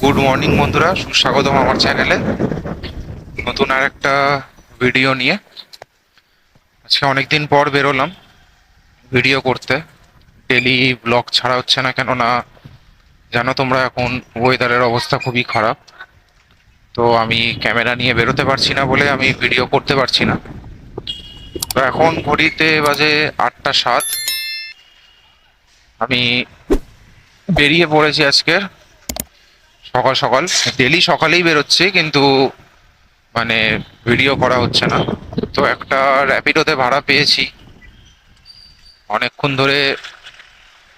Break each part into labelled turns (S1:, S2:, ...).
S1: Good morning বন্ধুরা, সুস্বাগতম আমার চ্যানেলে নতুন আর একটা ভিডিও নিয়ে। আজকে অনেকদিন পর বেরোলাম ভিডিও করতে। ডেলি ব্লগ ছাড়া হচ্ছে না, কেননা জানো তোমরা এখন ওয়েদারের অবস্থা খুবই খারাপ। তো আমি ক্যামেরা নিয়ে বেরোতে পারছি না বলে আমি ভিডিও করতে পারছি না। তো এখন ঘড়িতে বাজে 8টা 7। আমি বেরিয়ে পড়েছি আজকের সকাল সকাল। ডেলি সকালেই বেরোচ্ছি, কিন্তু মানে ভিডিও করা হচ্ছে না। তো একটা র্যাপিডোতে ভাড়া পেয়েছি, অনেকক্ষণ ধরে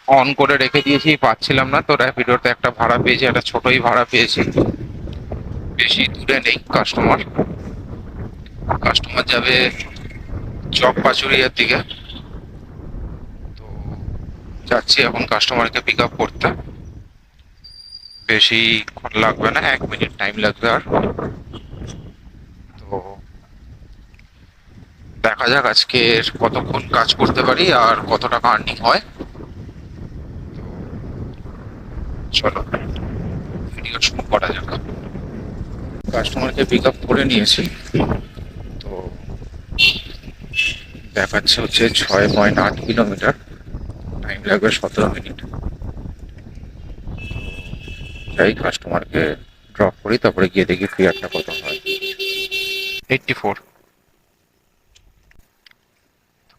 S1: অন করে রেখে দিয়েছি, পাচ্ছিলাম না। তো র্যাপিডোতে একটা ভাড়া পেয়েছি, একটা ছোটই ভাড়া পেয়েছি, বেশি দূরে নেই। কাস্টমার কাস্টমার যাবে চক পাচুরিয়ার দিকে। তো যাচ্ছি এখন কাস্টমারকে পিক আপ করতে। বেশিক্ষণ লাগবে না, 1 মিনিট টাইম লাগবে। আর তো দেখা যাক আজকে কতক্ষণ কাজ করতে পারি আর কত টাকা আর্নিং হয়। চলো ভিডিও শুরু করা যাক। কাস্টমারকে পিক আপ করে নিয়েছি। তো দেখাচ্ছে হচ্ছে 6.8 কিলোমিটার, টাইম লাগবে 17 মিনিট। যাই কাস্টমারকে ড্রপ করি, তারপরে গিয়ে দেখি ফেয়ারটা কত হয়। 84।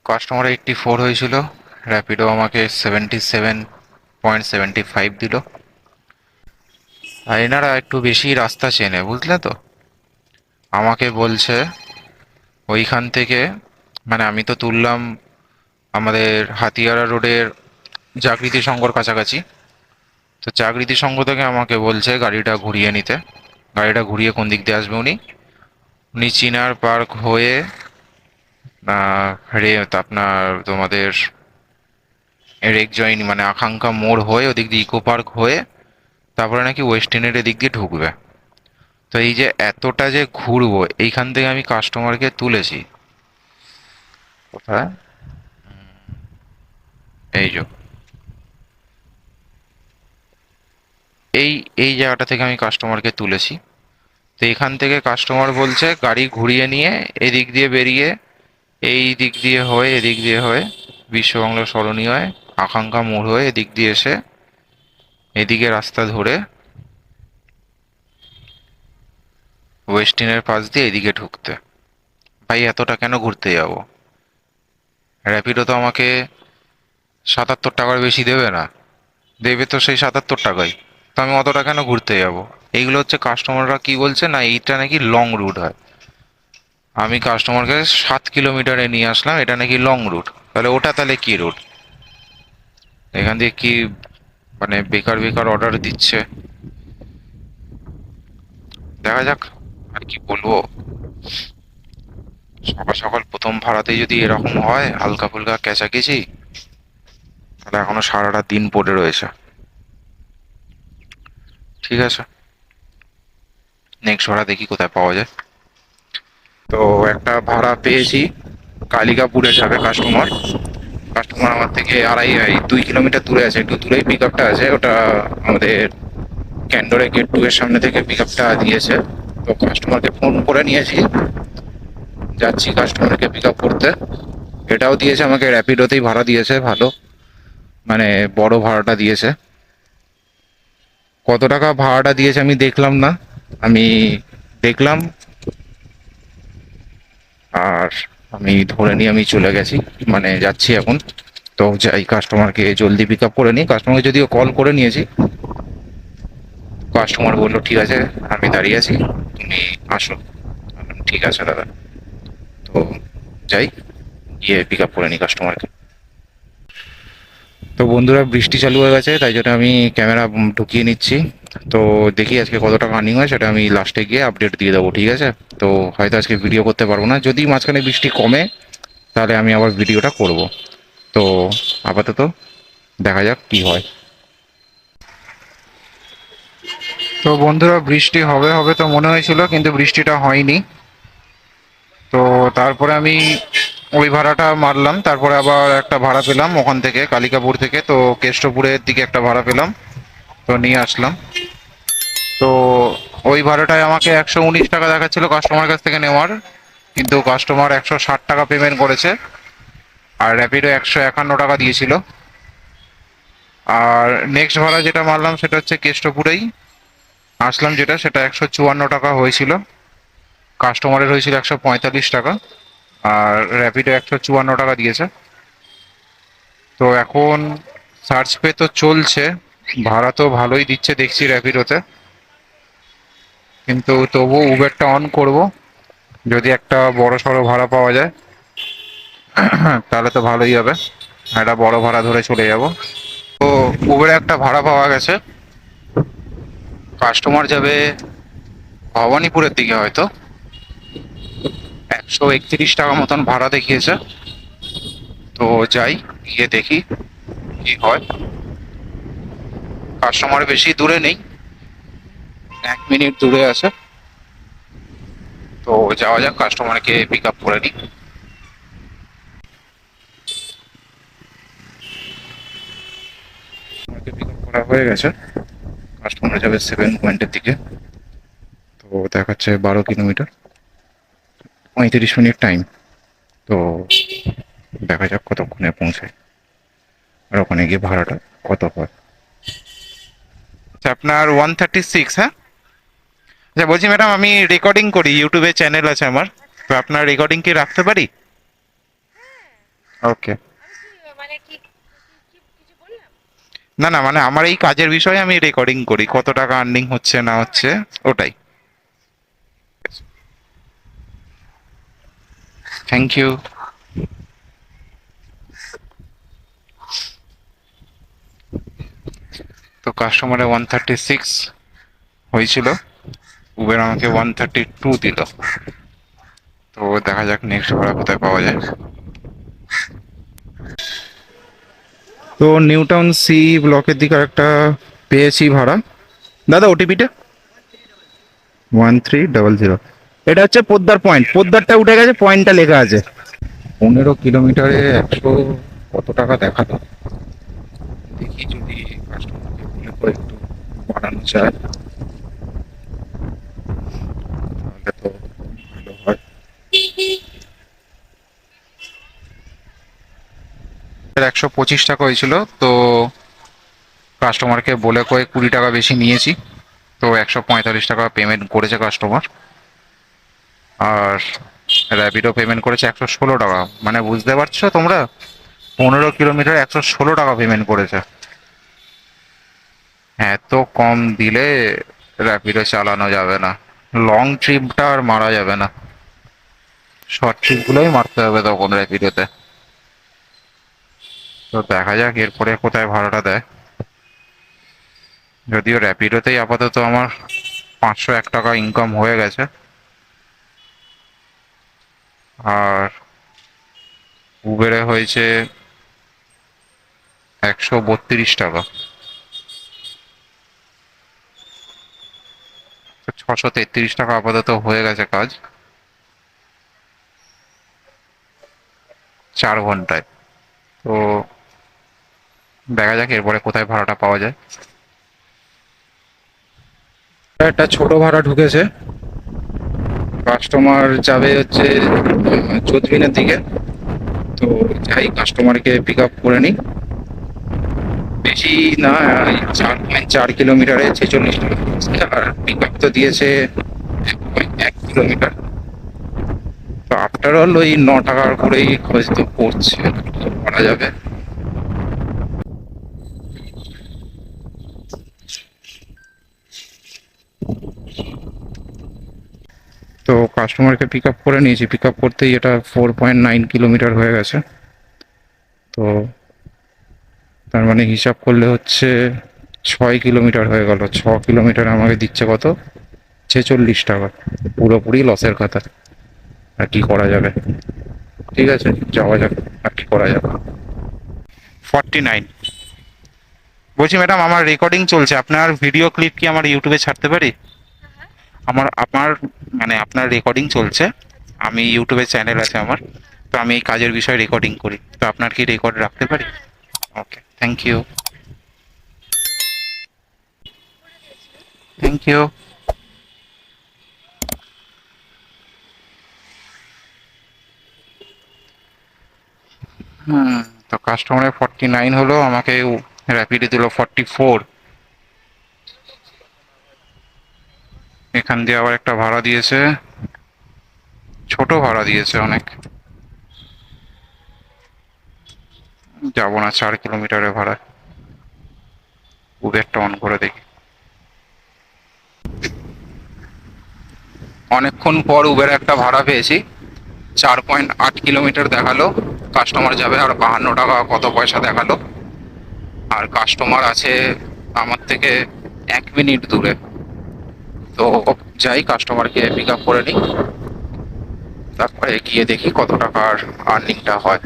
S1: কাস্টমার 84 হয়েছিল, র্যাপিডো আমাকে 77.75 দিল। আর এনারা একটু বেশি রাস্তা চেনে, বুঝলে তো। আমাকে বলছে ওইখান থেকে, মানে আমি তো তুললাম আমাদের হাতিয়ারা রোডের জাগৃতি সংঘর কাছাকাছি। তো জাগৃতি সংঘ থেকে আমাকে বলছে গাড়িটা ঘুরিয়ে নিতে। গাড়িটা ঘুরিয়ে কোন দিক দিয়ে আসবে উনি উনি চিনার পার্ক হয়ে আপনার তোমাদের রেক জয়েন মানে আকাঙ্ক্ষা মোড় হয়ে ওদিক দিয়ে ইকো পার্ক হয়ে তারপরে নাকি ওয়েস্ট এন্ডের দিক দিয়ে ঢুকবে। তো এই যে এতটা যে ঘুরবো, এইখান থেকে আমি কাস্টমারকে তুলেছি কোথায়, এই যে এই এই জায়গাটা থেকে আমি কাস্টমারকে তুলেছি। তো এখান থেকে কাস্টমার বলছে গাড়ি ঘুরিয়ে নিয়ে এদিক দিয়ে বেরিয়ে এই দিক দিয়ে হয়ে এদিক দিয়ে হয়ে বিশ্ববাংলা সরণি হয়ে আকাঙ্ক্ষা মোড় হয়ে এদিক দিয়ে এসে এদিকে রাস্তা ধরে ওয়েস্টিনের পাশ দিয়ে এদিকে ঢুকতে। ভাই এতটা কেন ঘুরতে যাব? র্যাপিডো তো আমাকে 77 টাকার বেশি দেবে না। দেবে তো সেই 77 টাকাই। তো আমি অতটা কেন ঘুরতে যাব? এইগুলো হচ্ছে কাস্টমাররা কি বলছে না, এইটা নাকি লং রুট হয়। আমি কাস্টমারকে 7 কিলোমিটারে নিয়ে আসলাম, এটা নাকি লং রুট। তাহলে ওটা তাহলে কি রুট? এখান দিয়ে কি মানে বেকার বেকার অর্ডার দিচ্ছে। দেখা যাক, আর কি বলবো। সকাল সকাল প্রথম ভাড়াতেই যদি এরকম হয় হালকা ফুলকা কেচাকেচি, তাহলে এখনো সারাটা দিন পড়ে রয়েছে। ঠিক আছে, নেক্সট ভাড়া দেখি কোথায় পাওয়া যায়। তো একটা ভাড়া পেয়েছি, কালিকাপুরে যাবে কাস্টমার। কাস্টমার আমার থেকে 2 কিলোমিটার দূরে আছে, একটু দূরেই পিক আপটা আছে। ওটা আমাদের ক্যান্ডোরে গেট 2 এর সামনে থেকে পিক আপটা দিয়েছে। তো কাস্টমারকে ফোন করে নিয়েছি, যাচ্ছি কাস্টমারকে পিক আপ করতে। এটাও দিয়েছে আমাকে, র্যাপিডোতেই ভাড়া দিয়েছে, ভালো মানে বড় ভাড়াটা দিয়েছে। কত টাকা ভাড়াটা দিয়েছে আমি দেখলাম না, আমি দেখলাম আর আমি ধরে নিয়ে আমি চলে গেছি, মানে যাচ্ছি এখন। তো যাই কাস্টমারকে জলদি পিক আপ করে নিই। কাস্টমারকে যদিও কল করে নিয়েছি, কাস্টমার বললো ঠিক আছে আমি দাঁড়িয়ে আছি, তুমি আসো। ঠিক আছে দাদা। তো যাই, গিয়ে পিক আপ করে নিই কাস্টমারকে। তো বন্ধুরা, বৃষ্টি চালু হয়ে গেছে, তাই জন্য আমি ক্যামেরা ঢুকিয়ে নিচ্ছি। তো দেখি আজকে কত টাকা আর্নিং হয়, সেটা আমি লাস্টে গিয়ে আপডেট দিয়ে দেবো, ঠিক আছে। তো হয়তো আজকে ভিডিও করতে পারবো না, যদি মাঝখানে বৃষ্টি কমে তাহলে আমি আবার ভিডিওটা করব। তো আপাতত দেখা যাক কি হয়। তো বন্ধুরা, বৃষ্টি হবে হবে তো মনে হয়েছিল, কিন্তু বৃষ্টিটা হয়নি। তো তারপরে আমি ওই ভাড়াটা মারলাম, তারপরে আবার একটা ভাড়া পেলাম ওখান থেকে কালিকাপুর থেকে। তো কেষ্টপুরের দিকে একটা ভাড়া পেলাম, তো নিয়ে আসলাম। তো ওই ভাড়াটায় আমাকে 119 টাকা দেখাচ্ছিল কাস্টমার কাছ থেকে নেওয়ার, কিন্তু কাস্টমার 160 টাকা পেমেন্ট করেছে, আর র্যাপিডো 151 টাকা দিয়েছিল। আর নেক্সট ভাড়া যেটা মারলাম সেটা হচ্ছে কেষ্টপুরেই আসলাম, যেটা সেটা 154 টাকা হয়েছিল, কাস্টমারের হয়েছিল 145 টাকা, আর র্যাপিডো 154 টাকা দিয়েছে। তো এখন সার্চ পে তো চলছে, ভাড়া তো ভালোই দিচ্ছে দেখছি র্যাপিডোতে, কিন্তু তবু উবেরটা অন করব, যদি একটা বড় সড়ো ভাড়া পাওয়া যায় তাহলে তো ভালোই হবে, একটা বড় ভাড়া ধরে চলে যাব। তো উবেরে একটা ভাড়া পাওয়া গেছে, কাস্টমার যাবে ভবানীপুরের দিকে, হয়তো 131 টাকা মতন ভাড়া দেখিয়েছে। তো যাই, গিয়ে দেখি কি হয়। কাস্টমার বেশি দূরে নেই, 1 মিনিট দূরে আছে। তো যাওয়া যাক, কাস্টমারকে পিক আপ করে নিই। কাস্টমারকে পিক আপ করা হয়ে গেছে, কাস্টমার যাবে 7 পয়েন্টের দিকে। তো দেখাচ্ছে 12 কিলোমিটার, 35 মিনিট টাইম। তো দেখা যাক কতক্ষণে পৌঁছায়, আর ওখানে গিয়ে ভাড়াটা কত হয়। আচ্ছা, আপনার 136? হ্যাঁ, আচ্ছা বলছি ম্যাডাম, আমি রেকর্ডিং করি, ইউটিউবে চ্যানেল আছে আমার, তো আপনার রেকর্ডিং কি রাখতে পারি? ওকে। না না, মানে আমার এই কাজের বিষয়ে আমি রেকর্ডিং করি, কত টাকা আর্নিং হচ্ছে না হচ্ছে ওটাই। Thank you. তো কাস্টমারে 136 হয়েছিল, উবের আমাকে 132 দিল। তো দেখা যাক নেক্সট ভাড়া কোথায় পাওয়া যায়। তো নিউ টাউন সি ব্লকের দিকে একটা পেয়েছি ভাড়া। দাদা ওটিপিটা 1300। এটা হচ্ছে পোদ্দার পয়েন্ট, পোদ্দারটা উঠে গেছে, পয়েন্টটা লেখা আছে। 15 কিলোমিটারে 100 কত টাকা দেখালো, দেখি যদি কাস্টমারকে বলে করে একটু বাড়ানো যায় তাহলে তো ভালো হয়। 125 টাকা হয়েছিল, তো কাস্টমারকে বলে কয়ে 20 টাকা বেশি নিয়েছি, তো 145 টাকা পেমেন্ট করেছে কাস্টমার। আর র্যাপিডো পেমেন্ট করেছে 116 টাকা, মানে বুঝতে পারছো তোমরা, 15 কিলোমিটার 116 টাকা পেমেন্ট করেছে। এত কম দিলে র্যাপিডো চালানো যাবে না, লং ট্রিপটা আর মারা যাবে না, শর্ট ট্রিপগুলোই মারতে হবে তখন র্যাপিডোতে। তো দেখা যাক এরপরে কোথায় ভাড়াটা দেয়, যদিও র্যাপিডোতেই আপাতত আমার 501 টাকা ইনকাম হয়ে গেছে, আর উবেরে হয়েছে 132 টাকা। 633 টাকা আপাতত হয়ে গেছে কাজ 4 ঘন্টায়। তো দেখা যাক এরপরে কোথায় ভাড়াটা পাওয়া যায়। একটা ছোট ভাড়া ঢুকেছে, কাস্টমার যাবে হচ্ছে চৌধুরীনের দিকে। তো যাই, কাস্টমারকে পিক আপ করে নিই। বেশি না, 4.4 কিলোমিটারে 46 টাকা, আর পিক আপ তো দিয়েছে 1.1 কিলোমিটার। তো আফটার অল ওই 9 টাকার করেই খরচ তো পড়ছে, করা যাবে। তো কাস্টমারকে পিক আপ করে নিয়েছি, পিক আপ করতেই এটা 4.9 কিলোমিটার হয়ে গেছে। তো তার মানে হিসাব করলে হচ্ছে 6 কিলোমিটার হয়ে গেল, 6 কিলোমিটার আমাকে দিচ্ছে কত, 46 টাকা, পুরোপুরি লসের খাতা। আর কি করা যাবে, ঠিক আছে যাওয়া যাক, আর কি করা যাবে। 49। বলছি ম্যাডাম, আমার রেকর্ডিং চলছে, আপনার ভিডিও ক্লিপ কি আমার ইউটিউবে ছাড়তে পারি? আমার মানে আপনার রেকর্ডিং চলছে, আমি ইউটিউবে চ্যানেল আছে আমার, তো আমি এই কাজের বিষয়ে রেকর্ডিং করি, তো আপনার কি রেকর্ড রাখতে পারি? Okay, thank you. Thank you. হুম, তো কাস্টমারের 49 হলো, আমাকে র্যাপিডে দিল 44। এখান দিয়ে আবার একটা ভাড়া দিয়েছে, ছোট ভাড়া দিয়েছে অনেক। যাবো না 4 কিলোমিটারের ভাড়া। উবেরটা অন করে দেখি। অনেকক্ষণ পর উবের একটা ভাড়া পেয়েছি, 4.8 কিলোমিটার দেখালো। কাস্টমার যাবে আর 52 টাকা কত পয়সা দেখালো। আর কাস্টমার আছে আমার থেকে 1 মিনিট দূরে। তো যাই কাস্টমারকে পিক আপ করে নিই, তারপরে গিয়ে দেখি কত টাকার আর্নিংটা হয়।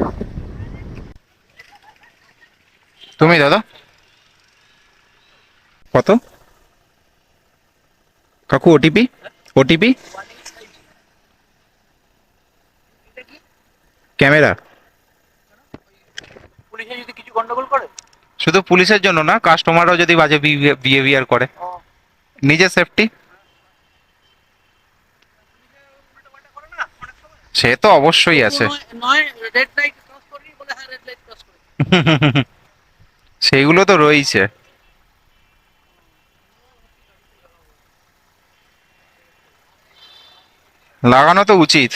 S1: তুমি দাদা কত? কাকু ওটিপি, ওটিপি ক্যামেরা।
S2: পুলিশে যদি কিছু গন্ডগোল করে।
S1: শুধু পুলিশের জন্য না, কাস্টমারও যদি বাজে বিহেভিয়ার করে, নিজের সেফটি। সে তো অবশ্যই আছে।
S2: নয় রেড লাইট ক্রস করবি বলে, হ্যাঁ রেড লাইট ক্রস করে।
S1: সেইগুলো তো রয়েছে, লাগানো তো উচিত।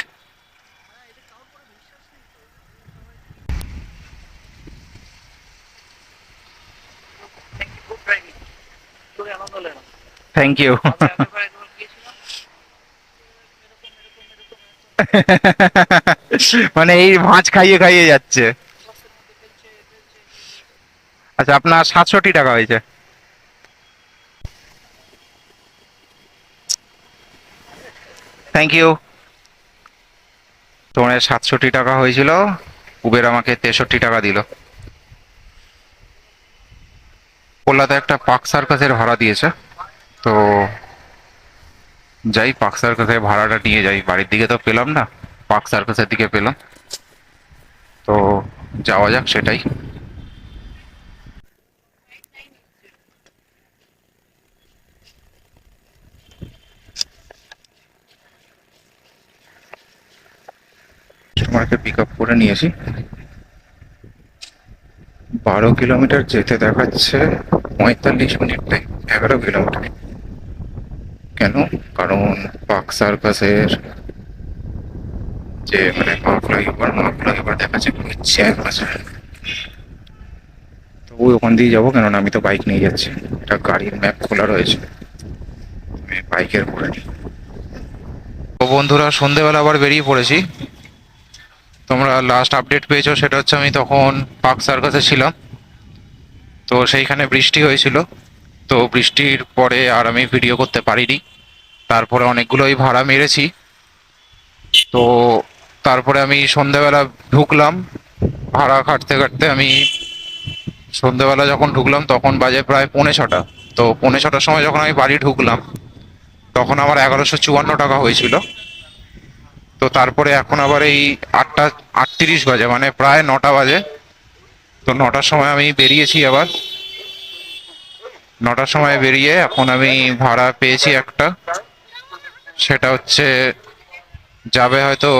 S2: গুড ড্রাইভিং, তোকে আনন্দ লেনা।
S1: Thank you.
S2: আমি একবার গিয়েছিলাম,
S1: মানে এই ভাঁজ খাইয়ে খাইয়ে যাচ্ছে।
S2: বাসের মধ্যে ফেলছে ফেলছে।
S1: আচ্ছা, আপনার 67 টাকা হয়েছে। Thank you. তোমার 67 টাকা হয়েছিল, উবের আমাকে 63 টাকা দিল। কলকাতায় একটা পার্ক সার্কাসের ভাড়া দিয়েছে, তো যাই পার্ক সার্কাসের ভাড়াটা নিয়ে যাই। বাড়ির দিকে তো পেলাম না, পার্ক সার্কাসের দিকে পেলাম, তো যাওয়া যাক সেটাই। কাস্টমারকে পিক আপ করে নিয়েছি, 12 কিলোমিটার যেতে দেখাচ্ছে, 45 মিনিট টাইম। 11 কিলোমিটার কেন? কারণ পার্ক সার্কাসের যে মানে মা ফ্লাইওভার দেখাচ্ছে হচ্ছে 1 বছর। তো ওই ওখান দিয়ে যাবো, কেননা আমি তো বাইক নিয়ে যাচ্ছি, এটা গাড়ির ম্যাপ খোলা রয়েছে, আমি বাইকের করে নিই। তো বন্ধুরা, সন্ধেবেলা আবার বেরিয়ে পড়েছি। তোমরা লাস্ট আপডেট পেয়েছো, সেটা হচ্ছে আমি তখন পার্ক সার্কাসে ছিলাম, তো সেইখানে বৃষ্টি হয়েছিল। তো বৃষ্টির পরে আর আমি ভিডিও করতে পারিনি। তারপরে অনেকগুলোই ভাড়া মেরেছি। তো তারপরে আমি সন্ধেবেলা ঢুকলাম, ভাড়া খাটতে খাটতে আমি সন্ধেবেলা যখন ঢুকলাম তখন বাজে প্রায় 5:45। তো 5:45টার সময় যখন আমি বাড়ি ঢুকলাম তখন আমার 1154 টাকা হয়েছিল। তো তারপরে এখন আবার এই 8টা 38 বাজে, মানে প্রায় 9টা বাজে। তো 9টার সময় আমি বেরিয়েছি আবার, 9টার সময় বেরিয়ে এখন আমি ভাড়া পেয়েছি একটা, সেটা হচ্ছে যাবে হয়তো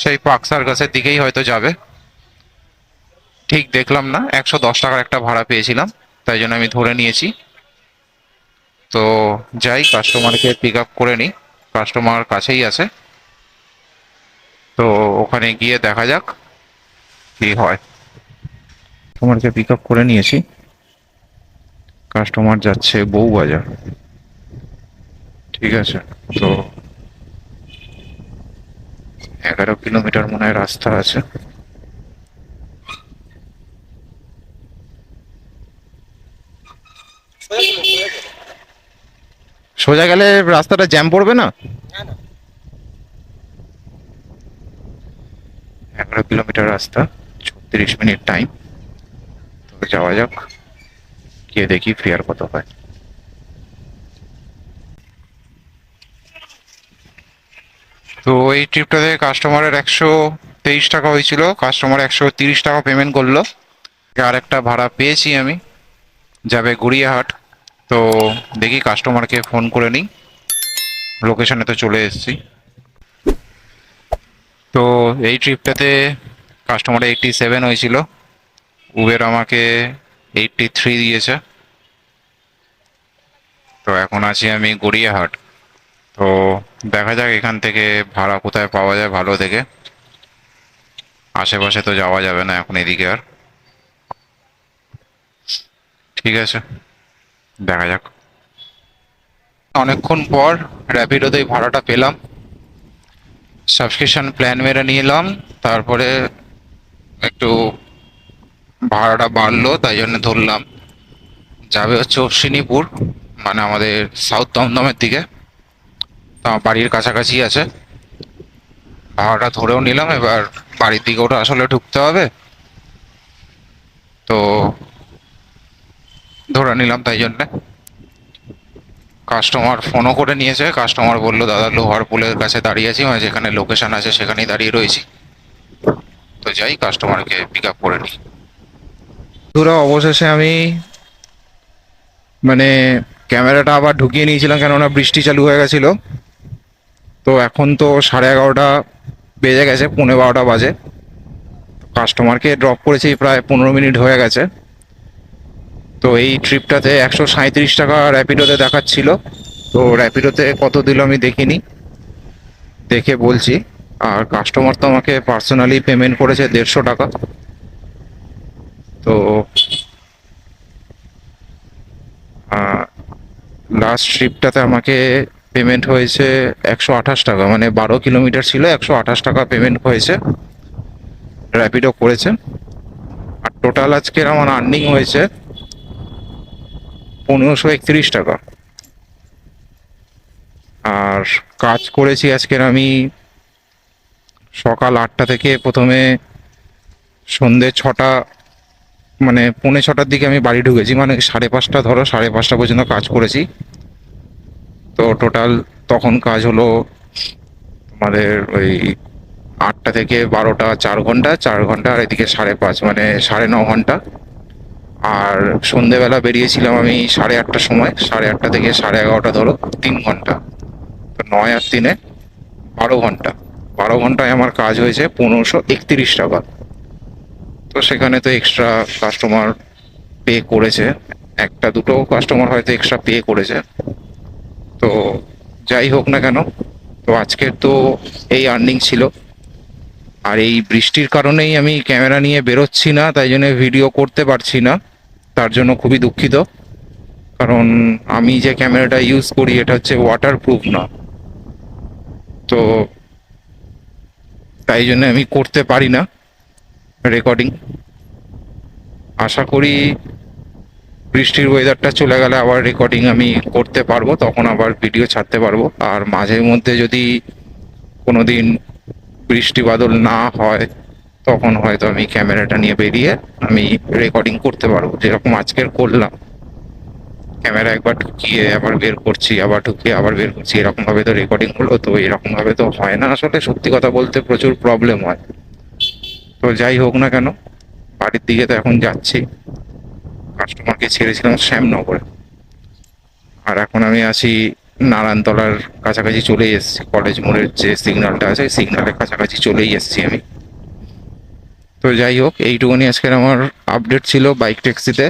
S1: সেই পার্ক সার্কাসের দিকেই হয়তো যাবে, ঠিক দেখলাম না। 110 টাকার একটা ভাড়া পেয়েছিলাম, তাই জন্য আমি ধরে নিয়েছি। তো যাই কাস্টমারকে পিক আপ করে নিই, কাস্টমার কাছেই আছে, তো ওখানে গিয়ে দেখা যাক কি হয়। কাস্টমারকে পিক আপ করে নিয়েছি, কাস্টমার যাচ্ছে বউবাজার। ঠিক আছে, তো 11 কিলোমিটার মনে হয় রাস্তা আছে। সোজা গেলে রাস্তাটা জ্যাম পড়বে না? 11 কিলোমিটার রাস্তা, 36 মিনিট টাইম। তো যাওয়া যাক, গিয়ে দেখি ফেয়ার কত হয়। তো এই ট্রিপটাতে কাস্টমারের 123 টাকা হয়েছিল, কাস্টমার 130 টাকা পেমেন্ট করলো। আর একটা ভাড়া পেয়েছি আমি, যাবে গড়িয়াহাট। তো দেখি কাস্টমারকে ফোন করে নিই, লোকেশনে তো চলে এসেছি। তো এই ট্রিপটাতে কাস্টমার 87 হয়েছিল, উবের আমাকে 83 দিয়েছে। তো এখন আছি আমি গড়িয়াহাট। তো দেখা যাক এখান থেকে ভাড়া কোথায় পাওয়া যায় ভালো থেকে। আশেপাশে তো যাওয়া যাবে না এখন এদিকে আর। ঠিক আছে, দেখা যাক। অনেকক্ষণ পর র্যাপিডোতেই ভাড়াটা পেলাম। সাবস্ক্রিপশন প্ল্যান মেরে নিলাম, তারপরে একটু ভাড়াটা বাড়লো তাই জন্য ধরলাম। যাবে হচ্ছে অশ্বিনীপুর, মানে আমাদের সাউথ দমদমের দিকে। তো আমার বাড়ির কাছাকাছি আছে। ভাড়াটা ধরেও নিলাম, এবার বাড়ির দিকে ওটা আসলে ঢুকতে হবে, তো ধরে নিলাম তাই জন্যে। কাস্টমার ফোনও করে নিয়েছে, কাস্টমার বললো দাদা লোহার পুলের কাছে দাঁড়িয়ে আছি, মানে যেখানে লোকেশন আছে সেখানেই দাঁড়িয়ে রয়েছি। তো যাই কাস্টমারকে পিক আপ করে নিই। ধরো অবশেষে আমি মানে ক্যামেরাটা আবার ঢুকিয়ে নিয়েছিলাম, কেননা বৃষ্টি চালু হয়ে গেছিলো। তো এখন তো 11:30 বেজে গেছে, 11:45 বাজে। কাস্টমারকে ড্রপ করেছি প্রায় 15 মিনিট হয়ে গেছে। তো এই ট্রিপটাতে 137 টাকা র্যাপিডোতে দেখাচ্ছিল। তো র্যাপিডোতে কত দিল আমি দেখিনি, দেখে বলছি। আর কাস্টমার তো আমাকে পার্সোনালি পেমেন্ট করেছে 150 টাকা। তো লাস্ট ট্রিপটাতে আমাকে পেমেন্ট হয়েছে 128 টাকা, মানে 12 কিলোমিটার ছিল, 128 টাকা পেমেন্ট হয়েছে, র্যাপিডো করেছে। আর টোটাল আজকের আমার আর্নিং হয়েছে 1531 টাকা। আর কাজ করেছি আজকের আমি সকাল 8টা থেকে প্রথমে সন্ধে 6টা, মানে 6:45 দিকে আমি বাড়ি ঢুকেছি, মানে 5:30, ধরো 5:30 পর্যন্ত কাজ করেছি। তো টোটাল তখন কাজ হলো আমাদের ওই 8টা থেকে 12টা, 4 ঘন্টা, 4 ঘন্টা, আর এদিকে 5:30, মানে 9.5 ঘন্টা। আর সন্ধেবেলা বেরিয়েছিলাম আমি 8:30টার সময়, 8:30 থেকে 11:30, ধরো 3 ঘন্টা। তো 9 আর 3-এ 12 ঘন্টা। 12 ঘন্টায় আমার কাজ হয়েছে 1531 টাকা। তো সেখানে তো এক্সট্রা কাস্টমার পে করেছে, একটা দুটো কাস্টমার হয়তো এক্সট্রা পে করেছে। তো যাই হোক না কেন, তো আজকের তো এই আর্নিং ছিল। আর এই বৃষ্টির কারণেই আমি ক্যামেরা নিয়ে বেরোচ্ছি না, তাই জন্য ভিডিও করতে পারছি না। তার জন্য খুবই দুঃখিত, কারণ আমি যে ক্যামেরাটা ইউজ করি এটা হচ্ছে ওয়াটার প্রুফ না। তো তাই জন্য আমি করতে পারি না রেকর্ডিং। আশা করি বৃষ্টির ওয়েদারটা চলে গেলে আবার রেকর্ডিং আমি করতে পারবো, তখন আবার ভিডিও ছাড়তে পারবো। আর মাঝে মধ্যে যদি কোনো দিন বৃষ্টি বাদল না হয়, তখন হয়তো আমি ক্যামেরাটা নিয়ে বেরিয়ে আমি রেকর্ডিং করতে পারবো, যেরকম আজকের করলাম। ক্যামেরা একবার ঢুকিয়ে আবার বের করছি, আবার ঢুকিয়ে আবার বের করছি, এরকম ভাবে তো রেকর্ডিং হলো। তো এরকম ভাবে তো হয় না আসলে, সত্যি কথা বলতে প্রচুর প্রবলেম হয়। তো যাই হোক না কেন, বাড়ির দিকে তো এখন যাচ্ছি। কাস্টমারকে ছেড়েছিলাম শ্যামনগরে, আর এখন আমি আছি নারায়ণতলার কাছাকাছি, চলেই এসেছি। কলেজ মোড়ের যে সিগন্যালটা আছে সিগন্যালের কাছাকাছি চলেই এসেছি আমি। তো যাই হোক, এইটুকুনি আজকের আমার আপডেট ছিল বাইক ট্যাক্সিতে।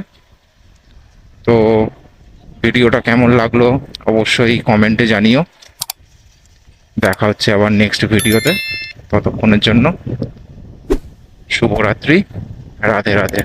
S1: তো ভিডিওটা কেমন লাগলো অবশ্যই কমেন্টে জানিও। দেখা হচ্ছে আবার নেক্সট ভিডিওতে। ততক্ষণের জন্য শুভরাত্রি, রাধে রাধে।